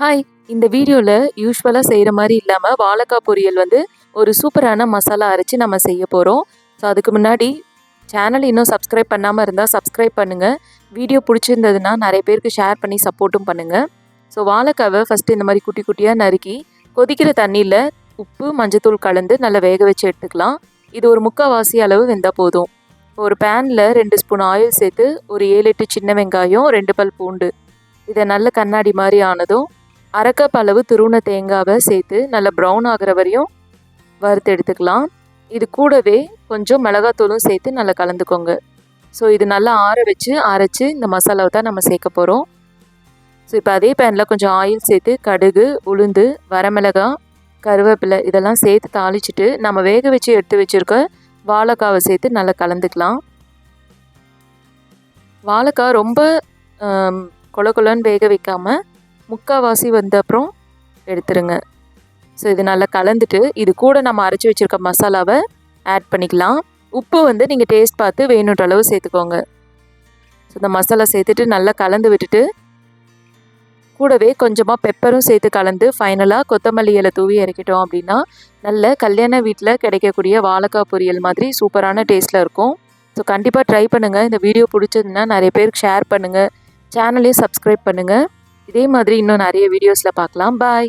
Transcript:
Hi! இந்த வீடியோல யூசுவலா செய்ற மாரி இல்லாம, வாழைக்கா பொரியல் வந்து ஒரு சூப்பரான மசாலா அரைச்சு நம்ம செய்ய போறோம். ஸோ அதுக்கு முன்னாடி சேனல் இன்னும் சப்ஸ்கிரைப் பண்ணாம இருந்தா சப்ஸ்கிரைப் பண்ணுங்க. வீடியோ புடிச்சிருந்ததுன்னா நெறைய பேருக்கு ஷேர் பண்ணி சப்போர்ட்டும் பண்ணுங்க. ஸோ வாழைக்காவ ஃபர்ஸ்ட்டு இந்த மாரி குட்டி குட்டியா நறுக்கி, கொதிக்கிற தண்ணீல உப்பு, மஞ்சத்தூள் கலந்து நல்லா வேக வச்சு எடுத்துக்கலாம். இது ஒரு 3/4 அளவு வெந்தா போதும். ஒரு பேன்ல 2 ஸ்பூன் ஆயில் சேர்த்து, ஒரு 7, 8 சின்ன வெங்காயம், 2 பல் பூண்டு இத நல்ல கண்ணாடி மாரி ஆனதும் 1/2 கப் அளவு துருவுன தேங்காவ சேர்த்து நல்லா ப்ரௌன் ஆகுற வரையும் வறுத்து எடுத்துக்கலாம். இது கூடவே கொஞ்சம் மிளகாத்தூளும் சேர்த்து நல்லா கலந்துக்கோங்க. ஸோ இது நல்லா ஆற வச்சு அரைச்சு இந்த மசாலாவ தான் நம்ம சேர்க்க போறோம். ஸோ இப்போ அதே பேன்ல கொஞ்சம் ஆயில் சேர்த்து கடுகு, உளுந்து, வரமிளகா, கருவேப்பிலை இதெல்லாம் சேர்த்து தாளிச்சுட்டு நம்ம வேக வச்சு எடுத்து வச்சிருக்க வாழைக்காவ சேர்த்து நல்லா கலந்துக்கலாம். வாழைக்காய் ரொம்ப கொல கொலன்னு வேக வைக்காம 3/4 வந்த அப்புறம் எடுத்துருங்க. ஸோ இது நல்லா கலந்துட்டு இது கூட நம்ம அரைச்சி வச்சுருக்க மசாலாவை ஆட் பண்ணிக்கலாம். உப்பு வந்து நீங்கள் டேஸ்ட் பார்த்து வேணுன்ற அளவு சேர்த்துக்கோங்க. ஸோ இந்த மசாலா சேர்த்துட்டு நல்லா கலந்து விட்டுட்டு கூடவே கொஞ்சமாக பெப்பரும் சேர்த்து கலந்து ஃபைனலாக கொத்தமல்லி இலை தூவி இறக்கிட்டோம் அப்படின்னா நல்ல கல்யாண வீட்டில் கிடைக்கக்கூடிய வாழைக்காய் பொரியல் மாதிரி சூப்பரான டேஸ்ட்டில் இருக்கும். ஸோ கண்டிப்பாக ட்ரை பண்ணுங்கள். இந்த வீடியோ பிடிச்சதுன்னா நிறைய பேருக்கு ஷேர் பண்ணுங்கள். சேனலையும் சப்ஸ்கிரைப் பண்ணுங்கள். இதே மாதிரி இன்னும் நிறைய வீடியோஸில் பார்க்கலாம். பாய்.